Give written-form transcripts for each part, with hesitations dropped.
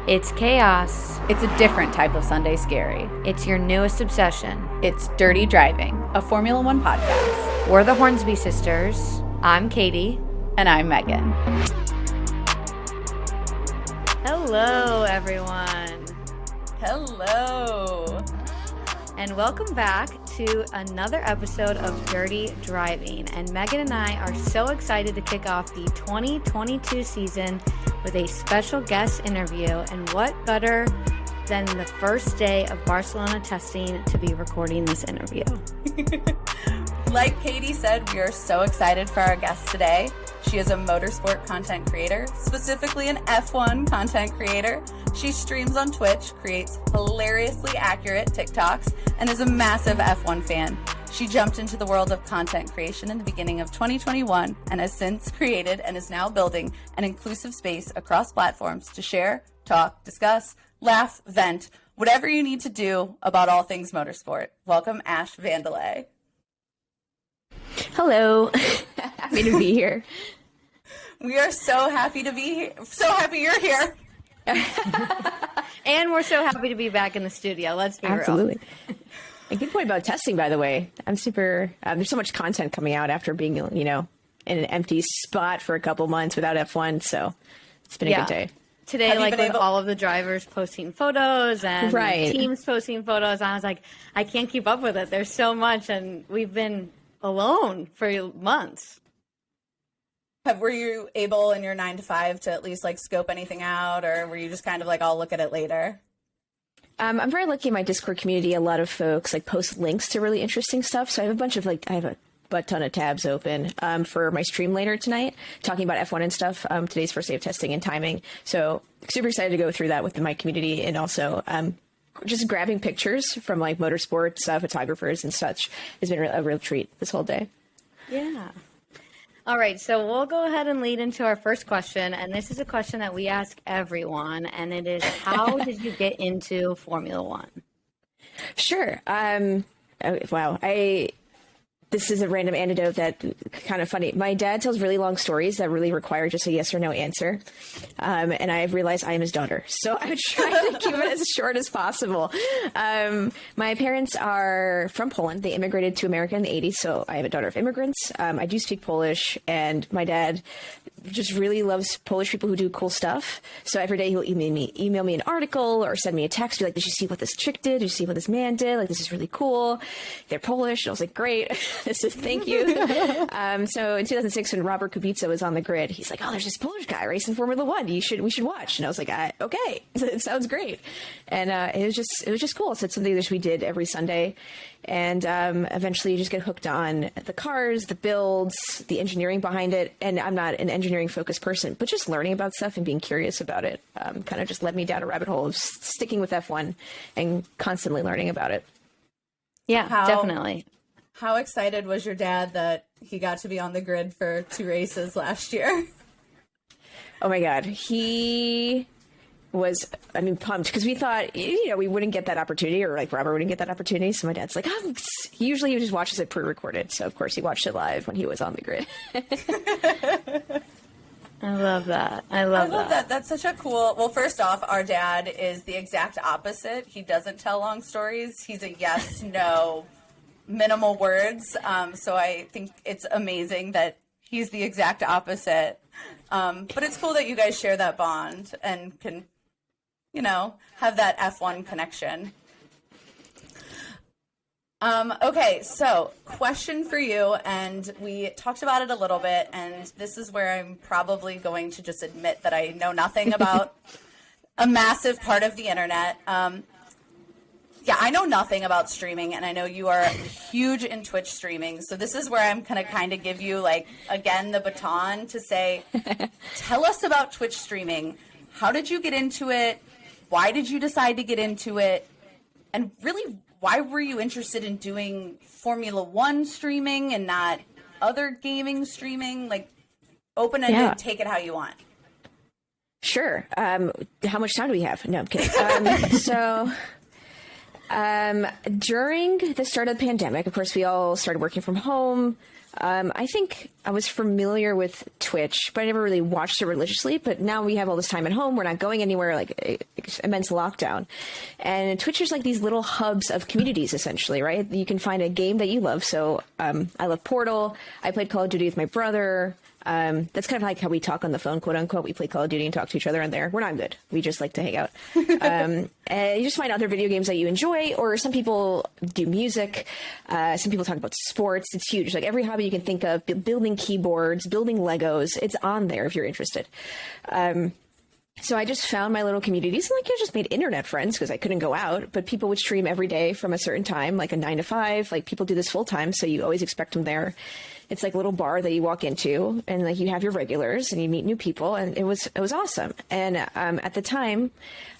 It's chaos. It's a different type of Sunday scary. It's your newest obsession. It's Dirty Driving, a Formula One podcast. We're the Hornsby sisters. I'm Katie. And I'm Megan. Hello, everyone. Hello. And welcome back to another episode of Dirty Driving. And Megan and I are so excited to kick off the 2022 season with a special guest interview. And what better than the first day of Barcelona testing to be recording this interview? Like Katie said, we are so excited for our guest today. She is a motorsport content creator, specifically an F1 content creator. She streams on Twitch, creates hilariously accurate TikToks, and is a massive F1 fan. She jumped into the world of content creation in the beginning of 2021 and has since created and is now building an inclusive space across platforms to share, talk, discuss, laugh, vent, whatever you need to do about all things motorsport. Welcome, Ash Vandelay. Hello. Happy to be here. We are so happy to be here. So happy you're here. And we're so happy to be back in the studio. Let's be Absolutely. A good point about testing, by the way. I'm super, there's so much content coming out after being, in an empty spot for a couple months without F1. So it's been a good day. Today, with all of the drivers posting photos and teams posting photos, I was like, I can't keep up with it. There's so much, and we've been alone for months. Were you able in your 9 to 5 to at least scope anything out, or were you just kind of I'll look at it later? I'm very lucky in my Discord community. A lot of folks post links to really interesting stuff. So I have a bunch of I have a butt ton of tabs open for my stream later tonight, talking about F1 and stuff. Today's first day of testing and timing. So super excited to go through that with my community, and also just grabbing pictures from motorsports photographers and such has been a real treat this whole day. Yeah. All right, so we'll go ahead and lead into our first question, and this is a question that we ask everyone, and it is, how did you get into Formula One? Sure. This is a random anecdote that kind of funny. My dad tells really long stories that really require just a yes or no answer. And I've realized I am his daughter. So I'm trying to keep it as short as possible. My parents are from Poland. They immigrated to America in the 80s. So I am a daughter of immigrants. I do speak Polish, and my dad just really loves Polish people who do cool stuff. So every day he'll email me an article or send me a text, be like, did you see what this chick did? Did you see what this man did? This is really cool. They're Polish. And I was like, great. So thank you. So in 2006, when Robert Kubica was on the grid, he's like, oh, there's this Polish guy racing Formula One. We should watch. And I was like, okay, it sounds great. And it was just cool. So it's something that we did every Sunday. And eventually you just get hooked on the cars, the builds, the engineering behind it. And I'm not an engineering focused person, but just learning about stuff and being curious about it kind of just led me down a rabbit hole of sticking with F1 and constantly learning about it. Yeah, definitely. How excited was your dad that he got to be on the grid for 2 races last year? Oh my God. He was, pumped, because we thought, we wouldn't get that opportunity, or Robert wouldn't get that opportunity. So my dad's like, he just watches it pre-recorded. So of course he watched it live when he was on the grid. I love that. I love that. That's such a cool, well, first off, our dad is the exact opposite. He doesn't tell long stories. He's a yes, no, minimal words. So I think it's amazing that he's the exact opposite. But it's cool that you guys share that bond and can, have that F1 connection. Okay, so question for you, and we talked about it a little bit, and this is where I'm probably going to just admit that I know nothing about a massive part of the internet. I know nothing about streaming, and I know you are huge in Twitch streaming. So this is where I'm going to kind of give you, again, the baton to say, tell us about Twitch streaming. How did you get into it? Why did you decide to get into it? And really, why were you interested in doing Formula One streaming and not other gaming streaming? Open-ended, take it how you want. Sure. How much time do we have? No, I'm kidding. During the start of the pandemic, of course, we all started working from home. I think I was familiar with Twitch, but I never really watched it religiously. But now we have all this time at home. We're not going anywhere, like immense lockdown. And Twitch is like these little hubs of communities, essentially, right? You can find a game that you love. So I love Portal. I played Call of Duty with my brother. That's kind of like how we talk on the phone, quote unquote. We play Call of Duty and talk to each other on there. We're not good. We just like to hang out. And you just find other video games that you enjoy, or some people do music. Some people talk about sports. It's huge. Like every hobby you can think of, building keyboards, building Legos, it's on there if you're interested. So I just found my little communities, and like I just made internet friends because I couldn't go out, but people would stream every day from a certain time, like a 9 to 5. Like people do this full time, so you always expect them there. It's like a little bar that you walk into, and like you have your regulars and you meet new people, and it was awesome. And at the time,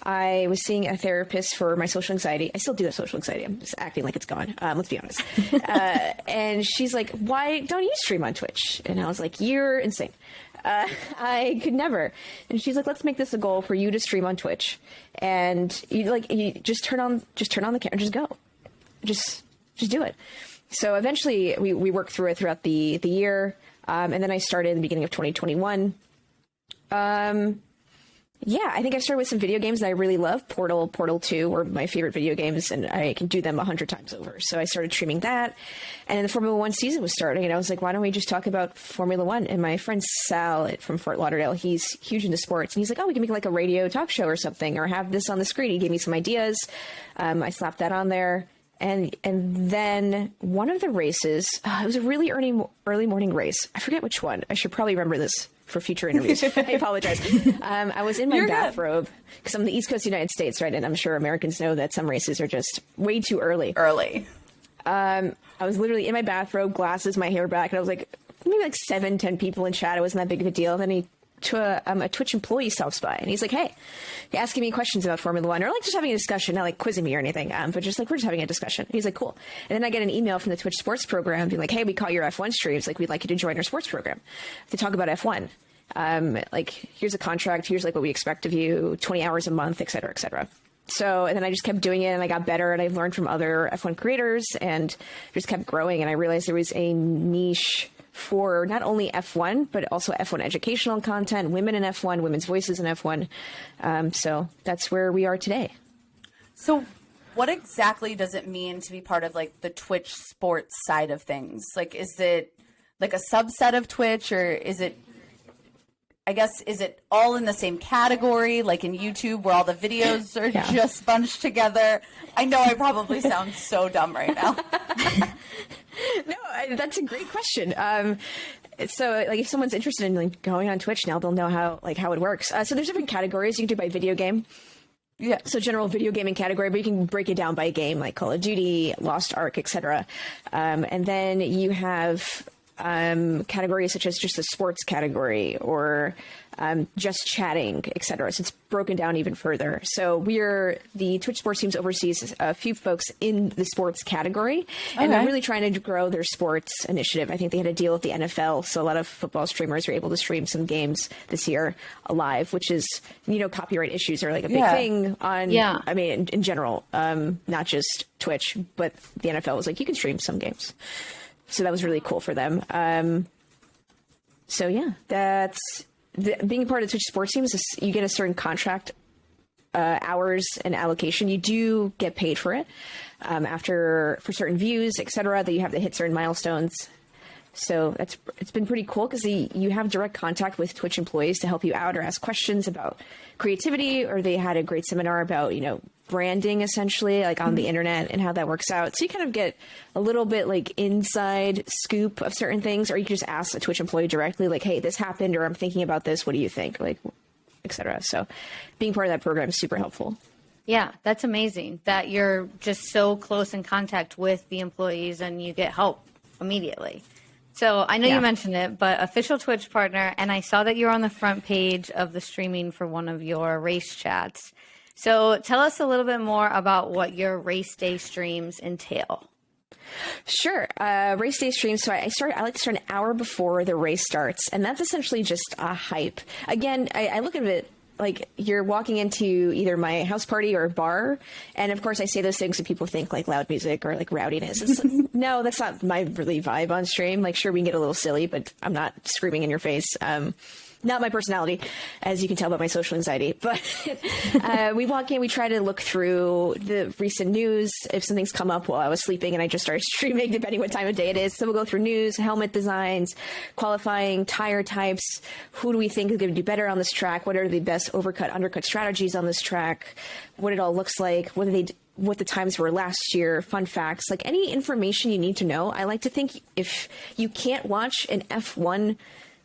I was seeing a therapist for my social anxiety. I still do have social anxiety. I'm just acting like it's gone. Let's be honest. And she's like, "Why don't you stream on Twitch?" And I was like, "You're insane. I could never." And she's like, "Let's make this a goal for you to stream on Twitch, and you just turn on the camera, and just go, just do it." So eventually we worked through it throughout the year. And then I started in the beginning of 2021. I think I started with some video games that I really love. Portal 2 were my favorite video games, and I can do them 100 times over. So I started streaming that. And then the Formula One season was starting, and I was like, why don't we just talk about Formula One? And my friend Sal from Fort Lauderdale, he's huge into sports. And he's like, oh, we can make like a radio talk show or something, or have this on the screen. He gave me some ideas. I slapped that on there. And then one of the races, it was a really early morning race. I forget which one. I should probably remember this for future interviews. I apologize. I was in my bathrobe because I'm the East Coast United States, right? And I'm sure Americans know that some races are just way too early. I was literally in my bathrobe, glasses, my hair back, and I was like, maybe like 7-10 people in chat. It wasn't that big of a deal. And then a Twitch employee stops by, and he's like, hey, you're asking me questions about Formula One, or like just having a discussion, not like quizzing me or anything, but just like, we're just having a discussion. He's like, cool. And then I get an email from the Twitch sports program being like, hey, we caught your F1 streams. Like, we'd like you to join our sports program to talk about F1. Like, here's a contract. Here's like what we expect of you, 20 hours a month, et cetera, et cetera. So, and then I just kept doing it, and I got better, and I've learned from other F1 creators, and just kept growing. And I realized there was a niche for not only F1, but also F1 educational content, women in F1, women's voices in F1. So that's where we are today. So what exactly does it mean to be part of like the Twitch sports side of things? Like, is it like a subset of Twitch, or is it, I guess, is it all in the same category, like in YouTube where all the videos are just bunched together? I know I probably sound so dumb right now. No, that's a great question. So like if someone's interested in like going on Twitch now, they'll know how it works. So there's different categories you can do by video game. Yeah. So general video gaming category, but you can break it down by game, like Call of Duty, Lost Ark, etc. And then you have categories such as just the sports category, or just chatting, etc. So it's broken down even further. So the Twitch sports teams oversees a few folks in the sports category, and they're really trying to grow their sports initiative. I think they had a deal with the NFL, so a lot of football streamers are able to stream some games this year live, which is, copyright issues are like a big thing on, I mean, in general, not just Twitch, but the NFL was like, you can stream some games. So that was really cool for them. Being part of the Twitch sports teams is you get a certain contract, hours and allocation. You do get paid for it for certain views, etc. That you have to hit certain milestones. So it's been pretty cool because you have direct contact with Twitch employees to help you out or ask questions about creativity, or they had a great seminar about, branding essentially, like on the internet and how that works out. So you kind of get a little bit like inside scoop of certain things, or you can just ask a Twitch employee directly, like, hey, this happened, or I'm thinking about this. What do you think? Like, etc. So being part of that program is super helpful. Yeah, that's amazing that you're just so close in contact with the employees and you get help immediately. So I know you mentioned it, but official Twitch partner, and I saw that you're on the front page of the streaming for one of your race chats. So tell us a little bit more about what your race day streams entail. Sure. Race day streams. So I like to start an hour before the race starts, and that's essentially just a hype. Again, I look at it like you're walking into either my house party or a bar. And of course I say those things that people think like loud music or like rowdiness. It's no, that's not my really vibe on stream. Like, sure, we can get a little silly, but I'm not screaming in your face. Not my personality, as you can tell by my social anxiety. But we walk in, we try to look through the recent news. If something's come up while I was sleeping and I just started streaming, depending what time of day it is. So we'll go through news, helmet designs, qualifying, tire types. Who do we think is going to do better on this track? What are the best overcut, undercut strategies on this track? What it all looks like? What the times were last year, fun facts, like any information you need to know. I like to think if you can't watch an F1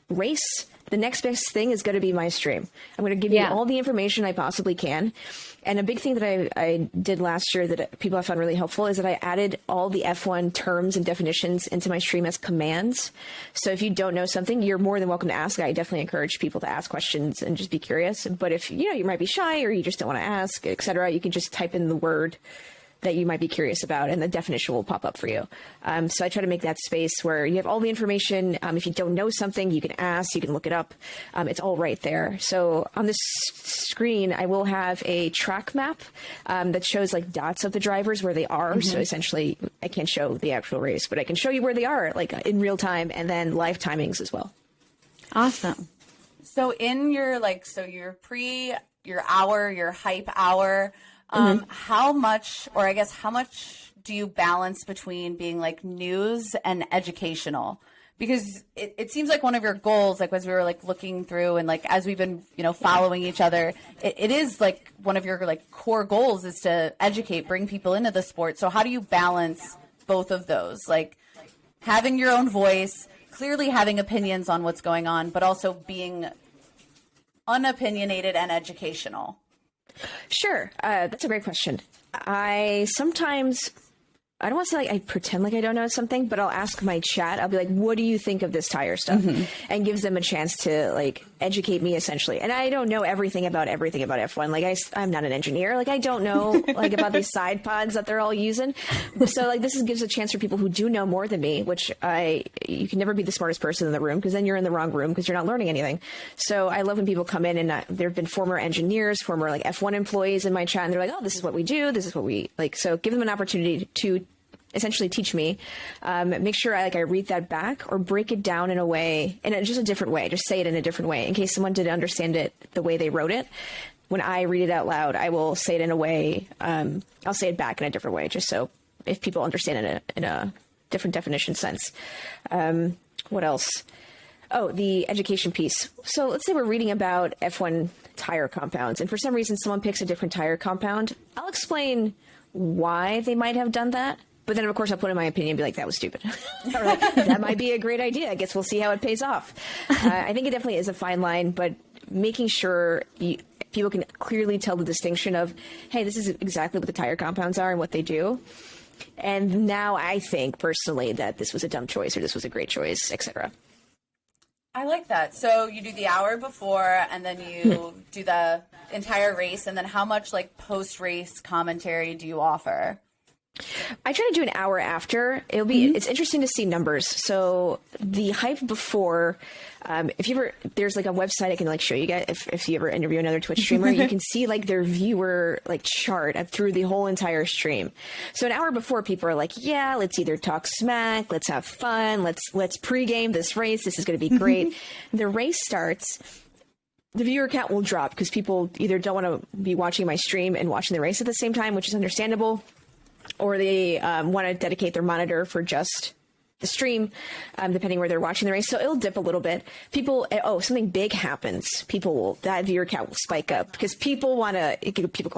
race, the next best thing is going to be my stream. I'm going to give you all the information I possibly can. And a big thing that I did last year that people have found really helpful is that I added all the F1 terms and definitions into my stream as commands. So if you don't know something, you're more than welcome to ask. I definitely encourage people to ask questions and just be curious. But if you might be shy or you just don't want to ask, etc., you can just type in the word that you might be curious about, and the definition will pop up for you. So I try to make that space where you have all the information. If you don't know something, you can ask, you can look it up. It's all right there. So on this screen, I will have a track map that shows like dots of the drivers where they are. So essentially, I can't show the actual race, but I can show you where they are, like in real time, and then live timings as well. Awesome. So in your your hour, your hype hour, how much do you balance between being like news and educational? Because it seems like one of your goals, like as we were like looking through and like as we've been, following each other, it is like one of your like core goals is to educate, bring people into the sport. So how do you balance both of those? Like having your own voice, clearly having opinions on what's going on, but also being unopinionated and educational? Sure. That's a great question. I don't want to say like I pretend like I don't know something, but I'll ask my chat. I'll be like, what do you think of this tire stuff? And gives them a chance to like educate me essentially. And I don't know everything about F1. Like I'm not an engineer. Like I don't know like about these side pods that they're all using. So like gives a chance for people who do know more than me, which you can never be the smartest person in the room because then you're in the wrong room because you're not learning anything. So I love when people come in and there have been former engineers, former like F1 employees in my chat, and they're like, oh, this is what we do. This is what we like. So give them an opportunity to essentially teach me, make sure I read that back or break it down in just a different way, just say it in a different way in case someone didn't understand it the way they wrote it. When I read it out loud, I will say it in a way, I'll say it back in a different way, just so if people understand it in a different definition sense. What else? Oh, the education piece. So let's say we're reading about F1 tire compounds, and for some reason someone picks a different tire compound. I'll explain why they might have done that. But then, of course, I'll put in my opinion and be like, that was stupid. Or like, that might be a great idea. I guess we'll see how it pays off. I think it definitely is a fine line, but making sure people can clearly tell the distinction of, hey, this is exactly what the tire compounds are and what they do. And now I think personally that this was a dumb choice or this was a great choice, etc. I like that. So you do the hour before and then you do the entire race. And then how much like post-race commentary do you offer? I try to do an hour after. It's interesting to see numbers. So the hype before, there's like a website I can like show you guys. If you ever interview another Twitch streamer, you can see like their viewer like chart through the whole entire stream. So an hour before, people are like, yeah, let's either talk smack, let's have fun, let's pregame this race. This is going to be great. The race starts. The viewer count will drop because people either don't want to be watching my stream and watching the race at the same time, which is understandable, or they want to dedicate their monitor for just the stream, depending where they're watching the race. So it'll dip a little bit. Something big happens. That viewer count will spike up because people go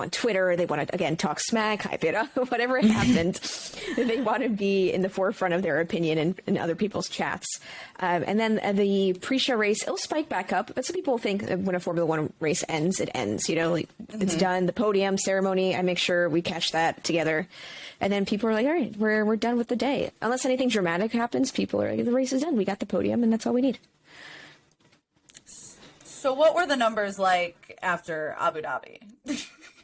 on Twitter. They want to, again, talk smack, hype it up, whatever happened. They want to be in the forefront of their opinion in other people's chats. And then the pre-show race, it'll spike back up. But some people think when a Formula One race ends, it ends, it's done. The podium ceremony, I make sure we catch that together. And then people are like, all right, we're done with the day. Unless anything dramatic happens, people are like, the race is done. We got the podium and that's all we need. So what were the numbers like after Abu Dhabi?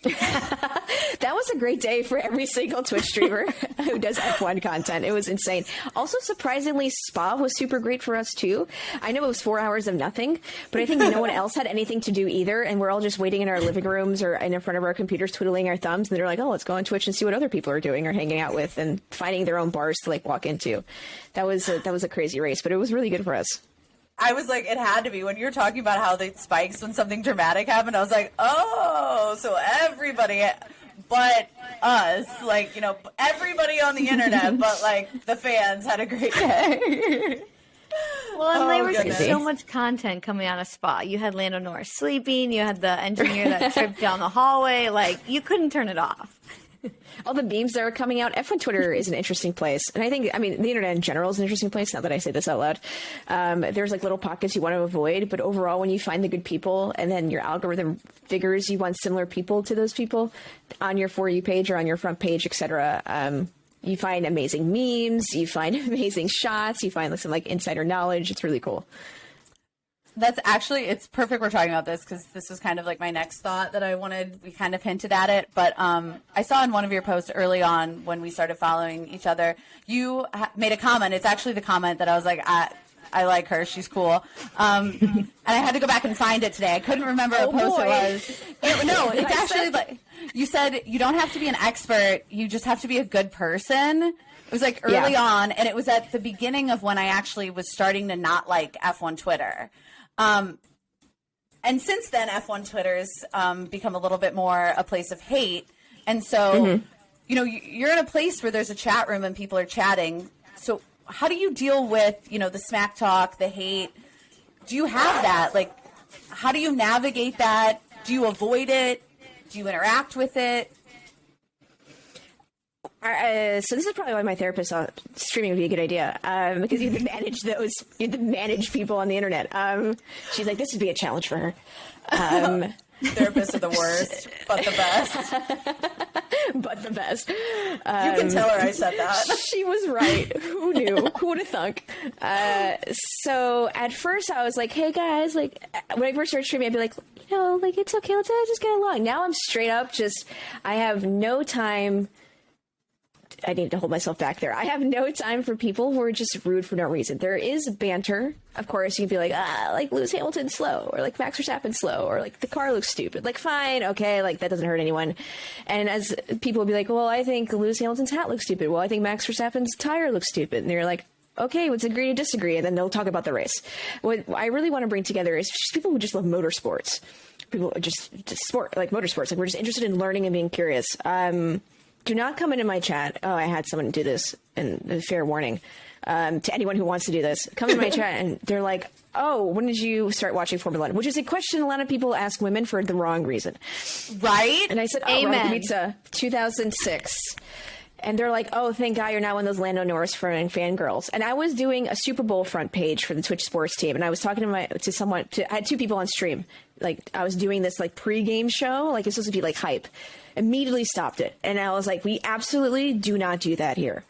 That was a great day for every single Twitch streamer who does F1 content. It was insane. Also, surprisingly, Spa was super great for us too. I know it was 4 hours of nothing, but I think no one else had anything to do either. And we're all just waiting in our living rooms or in front of our computers, twiddling our thumbs. And they're like, oh, let's go on Twitch and see what other people are doing or hanging out with and finding their own bars to like walk into. That was a crazy race, but it was really good for us. I was like, it had to be. When you were talking about how they spikes when something dramatic happened, I was like, oh, so everybody but us, like, you know, everybody on the internet, but like the fans had a great day. Well, and there was so much content coming out of Spa. You had Lando Norris sleeping. You had the engineer that tripped down the hallway. Like, you couldn't turn it off. All the memes that are coming out. F1 Twitter is an interesting place. And I mean, the internet in general is an interesting place. Not that I say this out loud. There's like little pockets you want to avoid. But overall, when you find the good people and then your algorithm figures you want similar people to those people on your For You page or on your front page, etc., you find amazing memes. You find amazing shots. You find some like insider knowledge. It's really cool. That's actually, it's perfect we're talking about this because this was kind of like my next thought that I wanted. We kind of hinted at it, but I saw in one of your posts early on when we started following each other, you made a comment. It's actually the comment that I was like, I like her. She's cool. And I had to go back and find it today. I couldn't remember what post it was. No, it's actually like, you said you don't have to be an expert. You just have to be a good person. It was like early on, and it was at the beginning of when I actually was starting to not like F1 Twitter. And since then, F1 Twitter's become a little bit more a place of hate. And so, you know, you're in a place where there's a chat room and people are chatting. So how do you deal with, you know, the smack talk, the hate? Do you have that? Like, how do you navigate that? Do you avoid it? Do you interact with it? So this is probably why my therapist thought streaming would be a good idea, because you have to manage those, you have to manage people on the internet. She's like, this would be a challenge for her. Therapists are the worst, but the best. But the best. You can tell her I said that. She was right. Who knew? Who would have thunk? So at first I was like, hey guys, like when I first started streaming, I'd be like, you know, like it's okay, let's just get along. Now I'm straight up just, I have no time. I need to hold myself back there. I have no time for people who are just rude for no reason. There is banter. Of course, you can be like, like Lewis Hamilton's slow, or like Max Verstappen's slow, or like the car looks stupid. Like, fine, okay, like that doesn't hurt anyone. And as people will be like, well, I think Lewis Hamilton's hat looks stupid. Well, I think Max Verstappen's tire looks stupid. And you're like, okay, let's agree to disagree. And then they'll talk about the race. What I really want to bring together is just people who just love motorsports. People just sport, like motorsports. Like we're just interested in learning and being curious. Do not come into my chat. Oh, I had someone do this, and fair warning to anyone who wants to do this. Come into my chat, and they're like, oh, when did you start watching Formula One? Which is a question a lot of people ask women for the wrong reason. Right? And I said, oh, Amen. Pizza, 2006. And they're like, oh, thank God you're not one of those Lando Norris fangirls. And I was doing a Super Bowl front page for the Twitch sports team. And I was talking to someone, I had two people on stream. Like, I was doing this, like, pre-game show. Like, it's supposed to be, like, hype. Immediately stopped it. And I was like, we absolutely do not do that here.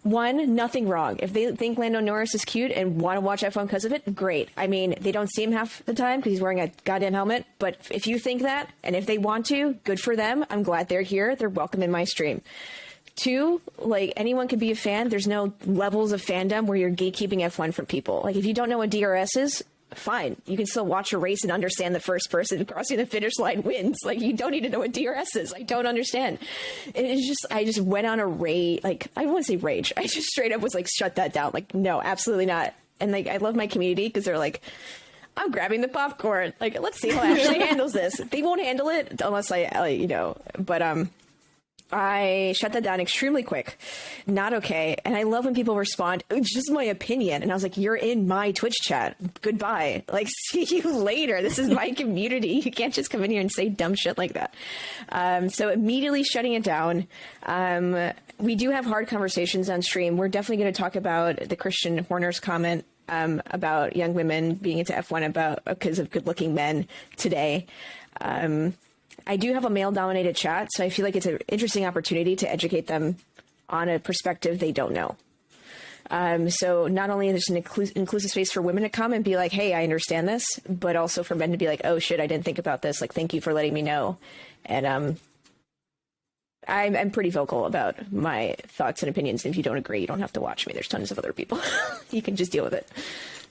One, nothing wrong. If they think Lando Norris is cute and want to watch F1 because of it, great. I mean, they don't see him half the time because he's wearing a goddamn helmet. But if you think that, and if they want to, good for them. I'm glad they're here. They're welcome in my stream. Two, like, anyone could be a fan. There's no levels of fandom where you're gatekeeping F1 from people. Like, if you don't know what DRS is, fine. You can still watch a race and understand the first person crossing the finish line wins. Like, you don't need to know what DRS is. I don't understand. It's just, I just went on a rage. Like, I wouldn't say rage. I just straight up was like, shut that down. Like, no, absolutely not. And like, I love my community because they're like, I'm grabbing the popcorn. Like, let's see how Ashley handles this. They won't handle it unless I you know, but, I shut that down extremely quick. Not okay. And I love when people respond, it's just my opinion. And I was like, you're in my Twitch chat. Goodbye. Like, see you later. This is my community. You can't just come in here and say dumb shit like that. So immediately shutting it down. We do have hard conversations on stream. We're definitely going to talk about the Christian Horner's comment about young women being into F1 because of good-looking men today. I do have a male-dominated chat, so I feel like it's an interesting opportunity to educate them on a perspective they don't know. So not only is there an inclusive space for women to come and be like, hey, I understand this, but also for men to be like, oh shit, I didn't think about this. Like, thank you for letting me know. And I'm pretty vocal about my thoughts and opinions. And if you don't agree, you don't have to watch me. There's tons of other people. You can just deal with it.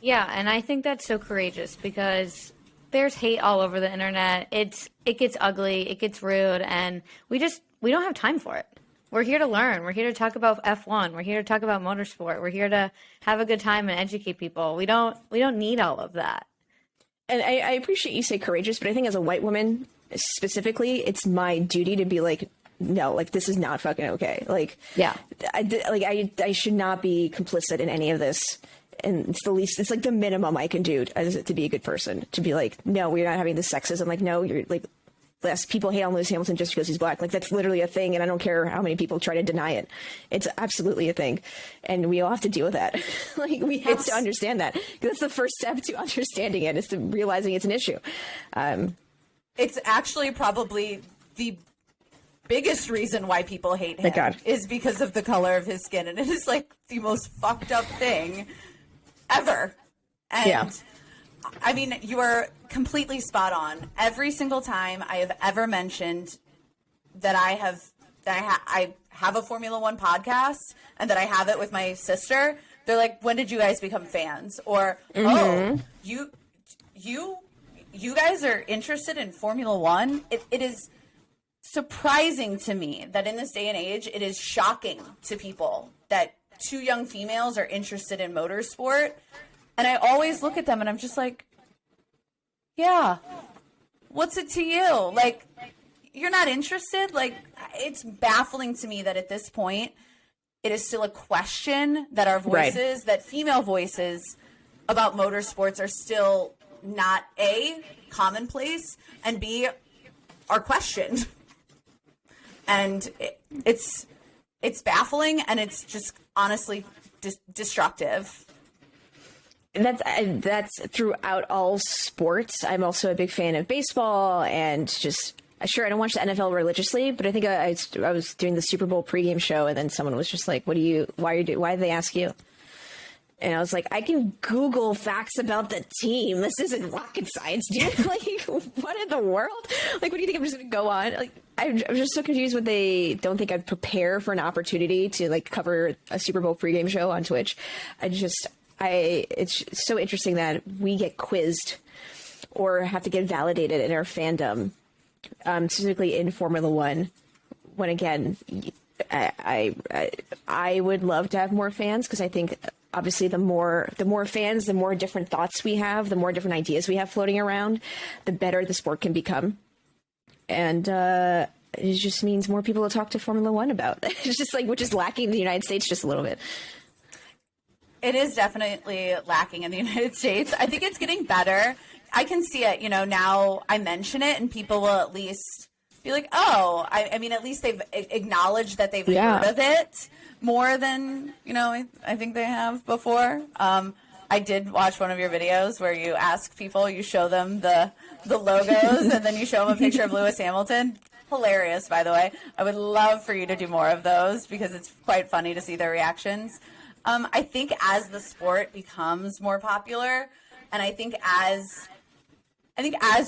Yeah, and I think that's so courageous because there's hate all over the internet. It gets ugly, it gets rude, and we don't have time for it. We're here to learn. We're here to talk about F1. We're here to talk about motorsport. We're here to have a good time and educate people. We don't need all of that. And I appreciate you say courageous, but I think as a white woman specifically, it's my duty to be like, no, like this is not fucking okay. Like, yeah, I should not be complicit in any of this. And it's like the minimum I can do to be a good person, to be like, no, we're not having this sexism. Like, no, you're like, less people hate on Lewis Hamilton just because he's black. Like, that's literally a thing. And I don't care how many people try to deny it. It's absolutely a thing. And we all have to deal with that. Like, we have to understand that. That's the first step to understanding it, is to realizing it's an issue. It's actually probably the biggest reason why people hate him is because of the color of his skin. And it is like the most fucked up thing ever. And I mean, you are completely spot on. Every single time I have ever mentioned that I have a Formula One podcast and that I have it with my sister, they're like, when did you guys become fans? Or, oh, you guys are interested in Formula One? It is surprising to me that in this day and age, it is shocking to people that two young females are interested in motorsport. And I always look at them and I'm just like, yeah, what's it to you? Like, you're not interested? Like, it's baffling to me that at this point, it is still a question that our voices, that female voices about motorsports are still not A, commonplace, and B, are questioned. And it's baffling, and it's just honestly destructive. That's throughout all sports. I'm also a big fan of baseball, and just sure I don't watch the NFL religiously, but I think I was doing the Super Bowl pregame show, and then someone was just like, why did they ask you? And I was like, I can Google facts about the team. This isn't rocket science, dude. Like, what in the world? Like, what do you think I'm just going to go on? Like, I'm just so confused when they don't think I'd prepare for an opportunity to, like, cover a Super Bowl pregame show on Twitch. It's so interesting that we get quizzed or have to get validated in our fandom, specifically in Formula One, when, again, I would love to have more fans, because I think obviously the more fans, the more different thoughts we have, the more different ideas we have floating around, the better the sport can become. And it just means more people to talk to Formula One about. It's just like, which is lacking in the United States just a little bit. It is definitely lacking in the United States. I think it's getting better. I can see it, now I mention it and people will at least be like, oh, I mean, at least they've acknowledged that they've heard of it more than, I think they have before. I did watch one of your videos where you ask people, you show them the logos and then you show them a picture of Lewis Hamilton. Hilarious, by the way. I would love for you to do more of those because it's quite funny to see their reactions. I think as the sport becomes more popular, and I think as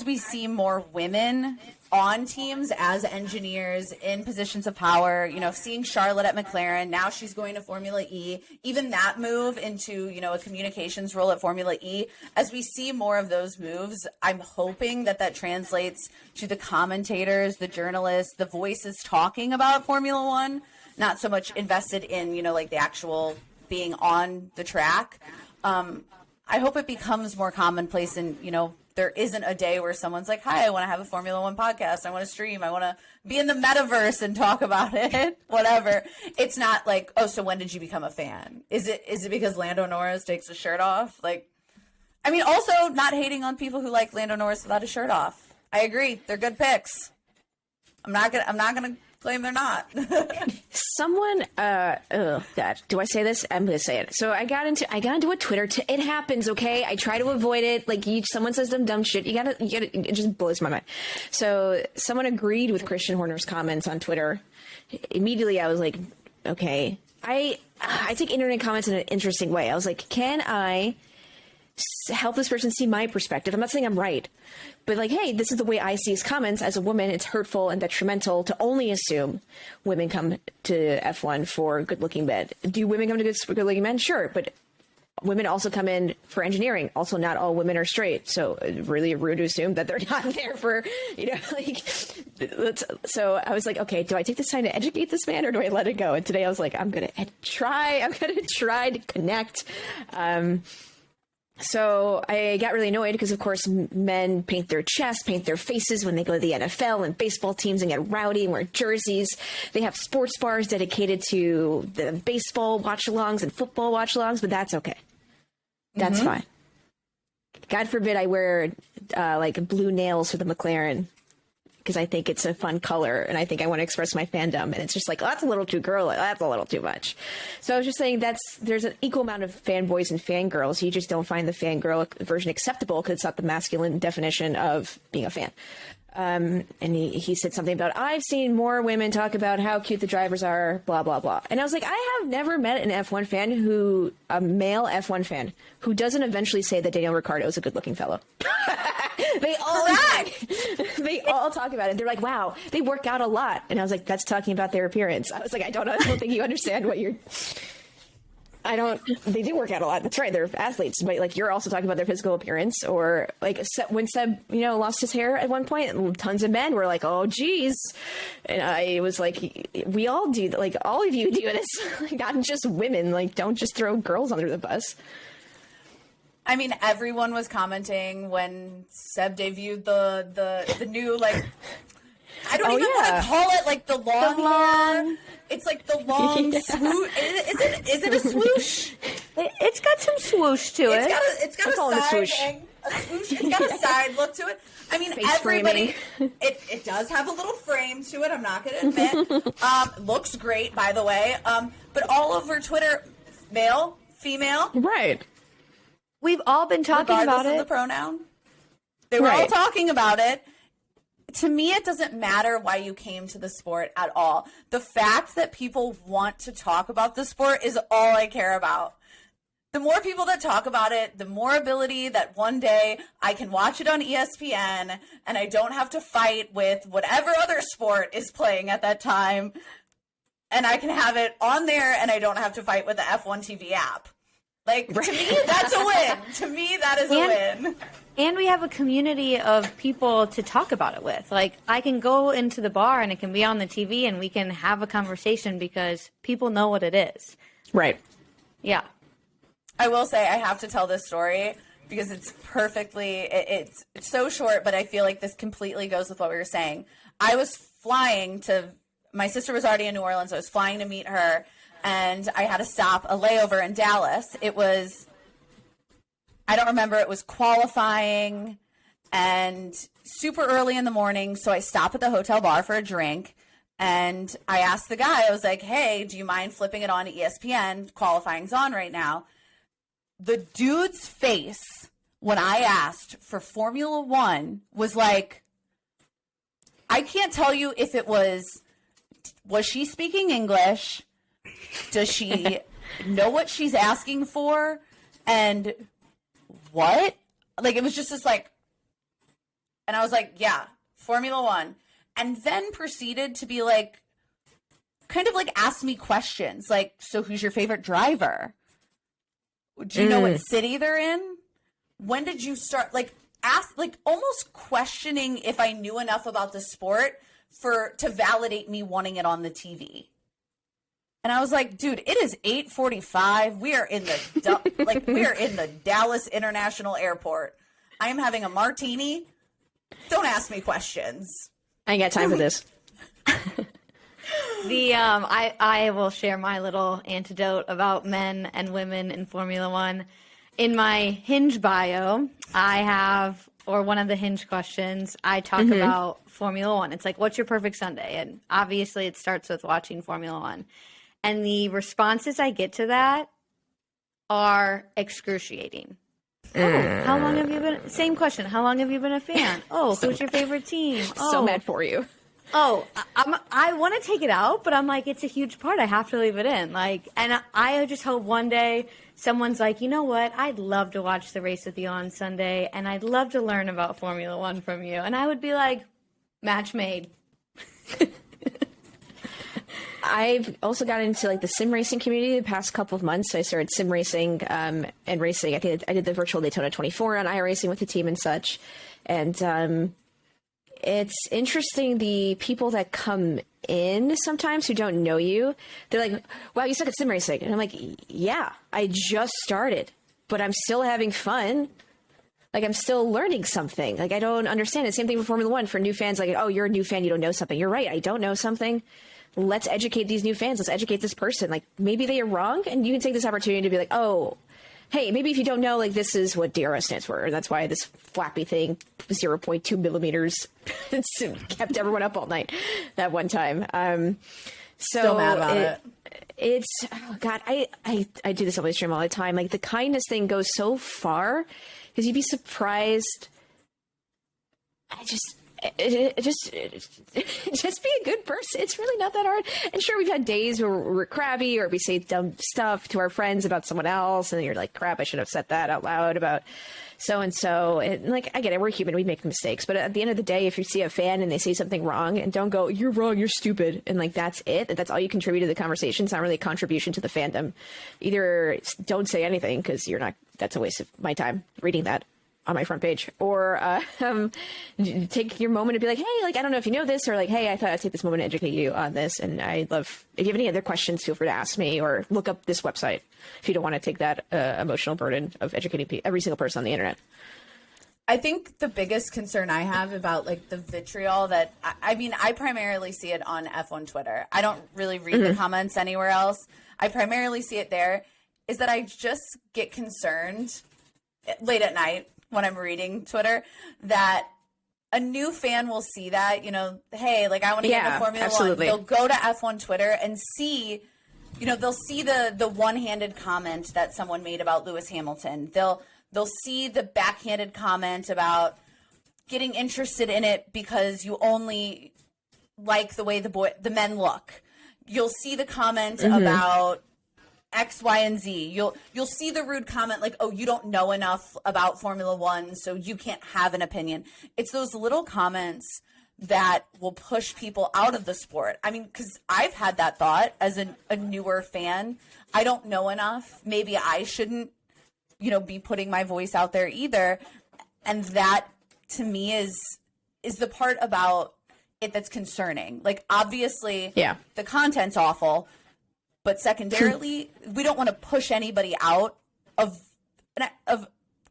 we see more women on teams as engineers in positions of power, seeing Charlotte at McLaren, now she's going to Formula E, even that move into, a communications role at Formula E, as we see more of those moves, I'm hoping that translates to the commentators, the journalists, the voices talking about Formula One, not so much invested in, like the actual being on the track. I hope it becomes more commonplace and, there isn't a day where someone's like, hi, I want to have a Formula One podcast. I want to stream. I want to be in the metaverse and talk about it, whatever. It's not like, oh, so when did you become a fan? Is it because Lando Norris takes his shirt off? Like, I mean, also not hating on people who like Lando Norris without his shirt off. I agree. They're good picks. I'm not gonna claim they're not. Someone, oh God, do I say this? I'm gonna say it. So I got into a Twitter. It happens, okay? I try to avoid it. Like, someone says some dumb shit. You gotta. It just blows my mind. So someone agreed with Christian Horner's comments on Twitter. Immediately, I was like, okay. I take internet comments in an interesting way. I was like, can I help this person see my perspective? I'm not saying I'm right, but like, hey, this is the way I see his comments. As a woman, it's hurtful and detrimental to only assume women come to F1 for good-looking men. Do women come to good-looking men? Sure, but women also come in for engineering. Also, not all women are straight, so really rude to assume that they're not there for, like. So I was like, okay, do I take this time to educate this man, or do I let it go? And today I was like, I'm gonna try to connect. So I got really annoyed because, of course, men paint their chests, paint their faces when they go to the NFL and baseball teams and get rowdy and wear jerseys. They have sports bars dedicated to the baseball watch-alongs and football watch-alongs, but that's okay. That's fine. God forbid I wear like blue nails for the McLaren, because I think it's a fun color and I think I want to express my fandom. And it's just like, oh, that's a little too girly. That's a little too much. So I was just saying there's an equal amount of fanboys and fangirls. You just don't find the fangirl version acceptable because it's not the masculine definition of being a fan. And he said something about, I've seen more women talk about how cute the drivers are, blah, blah, blah. And I was like, I have never met an F1 fan a male F1 fan, who doesn't eventually say that Daniel Ricciardo is a good-looking fellow. They all talk about it. They're like, wow, they work out a lot. And I was like, that's talking about their appearance. I was like, I don't think you understand what you're... they do work out a lot. That's right. They're athletes, but like, you're also talking about their physical appearance. Or like when Seb, lost his hair at one point, tons of men were like, oh geez. And I was like, we all do that. Like, all of you do this, not just women. Like, don't just throw girls under the bus. I mean, everyone was commenting when Seb debuted the new, like, I don't even want to call it like the long hair. It's like the long swoosh. Is it a swoosh? It's got some swoosh to it. It's got a side swoosh. It's got a side look to it. I mean, everybody. It does have a little frame to it. I'm not going to admit. Looks great, by the way. But all over Twitter, male, female, right. We've all been talking about it. Regardless of the pronoun. They were all talking about it. To me, it doesn't matter why you came to the sport at all. The fact that people want to talk about the sport is all I care about. The more people that talk about it, the more ability that one day I can watch it on ESPN and I don't have to fight with whatever other sport is playing at that time. And I can have it on there and I don't have to fight with the F1 TV app. Like, to me, that's a win. To me, that is a win. And we have a community of people to talk about it with. Like, I can go into the bar and it can be on the TV and we can have a conversation because people know what it is. Right. Yeah. I will say I have to tell this story because it's perfectly, it's so short, but I feel like this completely goes with what we were saying. I was flying my sister was already in New Orleans. I was flying to meet her. And I had to stop a layover in Dallas. It was, I don't remember, it was qualifying and super early in the morning. So I stop at the hotel bar for a drink. And I asked the guy, I was like, hey, do you mind flipping it on to ESPN? Qualifying's on right now. The dude's face when I asked for Formula One was like, I can't tell you if it was she speaking English? Does she know what she's asking for? And what? Like, it was just this like, and I was like, yeah, Formula One. And then proceeded to be like, kind of like ask me questions. Like, so who's your favorite driver? Do you know what city they're in? When did you start? Like, ask, like almost questioning if I knew enough about the sport to validate me wanting it on the TV. And I was like, dude, it is 8:45. We are in the Dallas International Airport. I am having a martini. Don't ask me questions. I ain't got time for this. I will share my little antidote about men and women in Formula One. In my Hinge bio, I have, or one of the Hinge questions, I talk about Formula One. It's like, what's your perfect Sunday? And obviously it starts with watching Formula One. And the responses I get to that are excruciating. Oh, how long have you been? Same question. How long have you been a fan? Oh, who's your favorite team? Oh, so mad for you. Oh, I want to take it out, but I'm like, it's a huge part. I have to leave it in. Like, and I just hope one day someone's like, you know what? I'd love to watch the race with you on Sunday, and I'd love to learn about Formula One from you. And I would be like, match made. I've also got into like the sim racing community the past couple of months. So I started sim racing and racing. I think I did the virtual Daytona 24 on iRacing with the team and such. And it's interesting, the people that come in sometimes who don't know you, they're like, wow, you suck at sim racing. And I'm like, yeah, I just started, but I'm still having fun. Like, I'm still learning something. Like, I don't understand it. Same thing with Formula One for new fans. Like, oh, you're a new fan, you don't know something. You're right, I don't know something. Let's educate these new fans. Let's educate this person. Like, maybe they are wrong, and you can take this opportunity to be like, oh, hey, maybe if you don't know, like, this is what DRS stands for. And that's why this flappy thing, 0.2 millimeters, kept everyone up all night that one time. So mad about it. It's, oh God, I do this on my stream all the time. Like, the kindness thing goes so far, because you'd be surprised. Just be a good person. It's really not that hard. And sure, we've had days where we're crabby or we say dumb stuff to our friends about someone else, and you're like, crap, I should have said that out loud about so-and-so. And like, I get it, we're human, we make mistakes. But at the end of the day, if you see a fan and they say something wrong, and don't go, you're wrong, you're stupid, and like, that's it. That's all you contribute to the conversation. It's not really a contribution to the fandom. Either don't say anything, because you're not, that's a waste of my time reading that on my front page, or take your moment to be like, hey, like, I don't know if you know this, or like, hey, I thought I'd take this moment to educate you on this. And I'd love, if you have any other questions, feel free to ask me, or look up this website if you don't want to take that emotional burden of educating every single person on the internet. I think the biggest concern I have about like the vitriol that, I mean, I primarily see it on F1 Twitter. I don't really read the comments anywhere else. I primarily see it there, is that I just get concerned late at night when I'm reading Twitter that a new fan will see that, you know, hey, like, I want to get into Formula One. They'll go to F1 Twitter and see, you know, they'll see the one-handed comment that someone made about Lewis Hamilton. They'll see the backhanded comment about getting interested in it because you only like the way the men look. You'll see the comment about X, Y, and Z. You'll see the rude comment like, oh, you don't know enough about Formula One, so you can't have an opinion. It's those little comments that will push people out of the sport. I mean, because I've had that thought as a newer fan. I don't know enough. Maybe I shouldn't, you know, be putting my voice out there either. And that, to me, is the part about it that's concerning. Like, obviously, the content's awful. But secondarily, we don't want to push anybody out of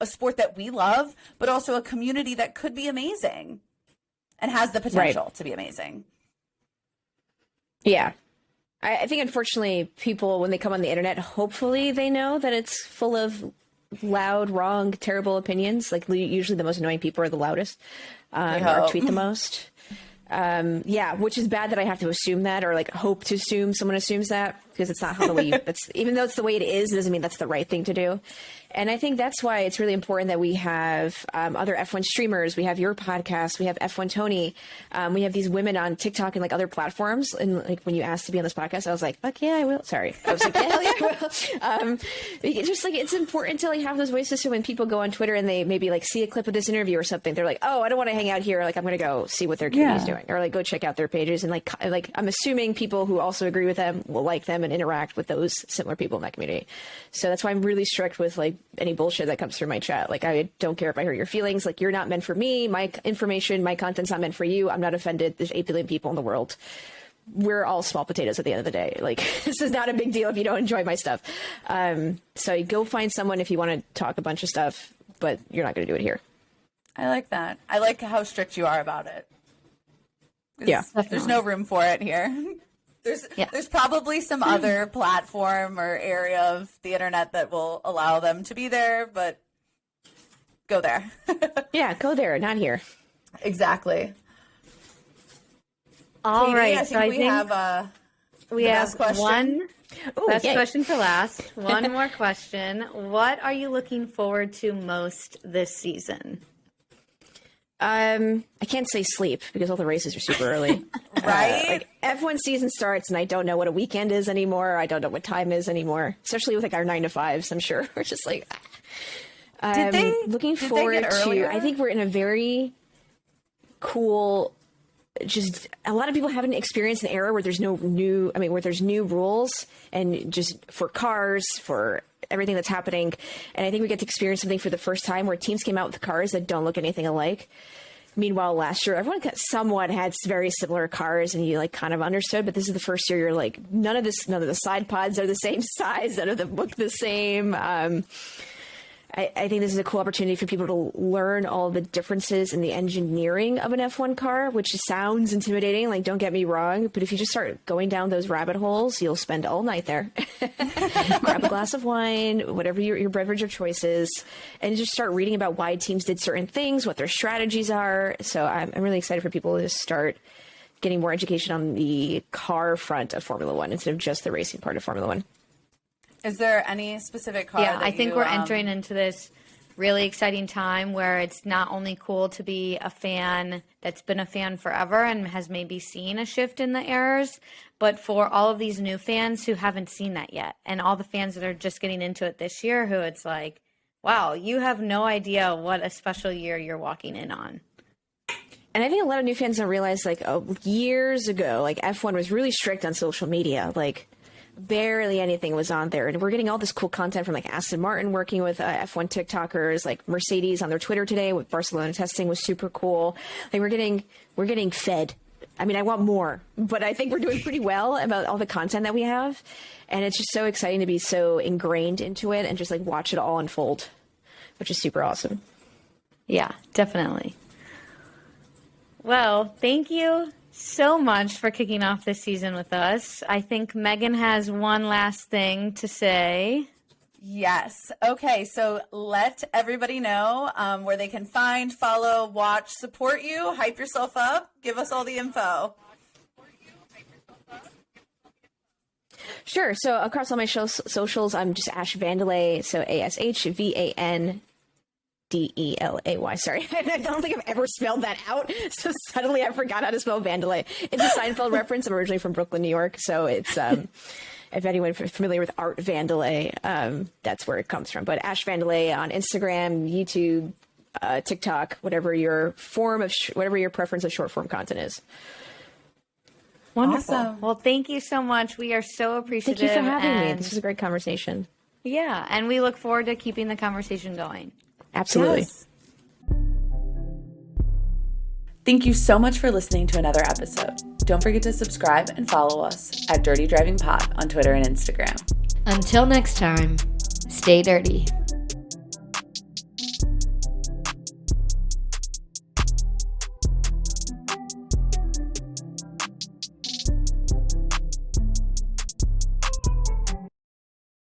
a sport that we love, but also a community that could be amazing and has the potential to be amazing. Yeah. I think, unfortunately, people, when they come on the internet, hopefully they know that it's full of loud, wrong, terrible opinions. Like, usually the most annoying people are the loudest or tweet the most. Which is bad that I have to assume that, or like hope to assume someone assumes that, because it's not how the way that's, even though it's the way it is, it doesn't mean that's the right thing to do. And I think that's why it's really important that we have other F1 streamers. We have your podcast. We have F1 Tony. We have these women on TikTok and like other platforms. And like, when you asked to be on this podcast, I was like, fuck yeah, I will. Sorry. I was like, hell yeah, I will. It's just like, it's important to like have those voices. So when people go on Twitter and they maybe like see a clip of this interview or something, they're like, oh, I don't want to hang out here. Like, I'm going to go see what their community's doing, or like go check out their pages. And like I'm assuming people who also agree with them will like them and interact with those similar people in that community. So that's why I'm really strict with like any bullshit that comes through my chat. Like, I don't care if I hurt your feelings. Like, you're not meant for me. My information, my content's not meant for you. I'm not offended. There's 8 billion people in the world. We're all small potatoes at the end of the day. Like, this is not a big deal if you don't enjoy my stuff. So go find someone if you want to talk a bunch of stuff, but you're not going to do it here. I like that. I like how strict you are about it. Yeah. There's no room for it here. There's probably some other platform or area of the internet that will allow them to be there, but go there. Yeah, go there, not here. Exactly. All Katie, right, I think we have one best yay. question for last. One more question. What are you looking forward to most this season? I can't say sleep because all the races are super early. Right? F1 season starts and I don't know what a weekend is anymore. I don't know what time is anymore, especially with our 9 to 5s. I'm sure we're just like, looking forward to, I think we're in a very cool, just a lot of people haven't experienced an era where there's where there's new rules and just for cars, for everything that's happening. And I think we get to experience something for the first time where teams came out with cars that don't look anything alike. Meanwhile, last year, everyone somewhat had very similar cars and you like kind of understood, but this is the first year you're like, none of the side pods are the same size, none of them look the same. I think this is a cool opportunity for people to learn all the differences in the engineering of an F1 car, which sounds intimidating. Like, don't get me wrong, but if you just start going down those rabbit holes, you'll spend all night there. Grab a glass of wine, whatever your beverage of choice is, and just start reading about why teams did certain things, what their strategies are. So I'm really excited for people to start getting more education on the car front of Formula One instead of just the racing part of Formula One. Is there any specific car? Yeah, I think we're entering into this really exciting time where it's not only cool to be a fan that's been a fan forever and has maybe seen a shift in the errors, but for all of these new fans who haven't seen that yet, and all the fans that are just getting into it this year who it's like, wow, you have no idea what a special year you're walking in on. And I think a lot of new fans don't realize, like, years ago, like, F1 was really strict on social media. Like, barely anything was on there. And we're getting all this cool content from, like, Aston Martin working with F1 TikTokers, like Mercedes on their Twitter today with Barcelona testing was super cool. Like, we're getting fed. I mean, I want more, but I think we're doing pretty well about all the content that we have. And it's just so exciting to be so ingrained into it and just, like, watch it all unfold, which is super awesome. Yeah, definitely. Well, thank you so much for kicking off this season with us. I think Megan has one last thing to say. Yes. Okay, so let everybody know where they can find, follow, watch, support you, hype yourself up, give us all the info. Sure. So across all my socials, I'm just Ash Vandelay. So ASHVANDELAY. Sorry, I don't think I've ever spelled that out. So suddenly I forgot how to spell Vandelay. It's a Seinfeld reference. I'm originally from Brooklyn, New York. So it's, if anyone familiar with Art Vandelay, that's where it comes from. But Ash Vandelay on Instagram, YouTube, TikTok, whatever your preference of short form content is. Wonderful. Awesome. Well, thank you so much. We are so appreciative. Thank you for having me. This was a great conversation. Yeah, and we look forward to keeping the conversation going. Absolutely. Yes. Thank you so much for listening to another episode. Don't forget to subscribe and follow us at Dirty Driving Pod on Twitter and Instagram. Until next time, stay dirty.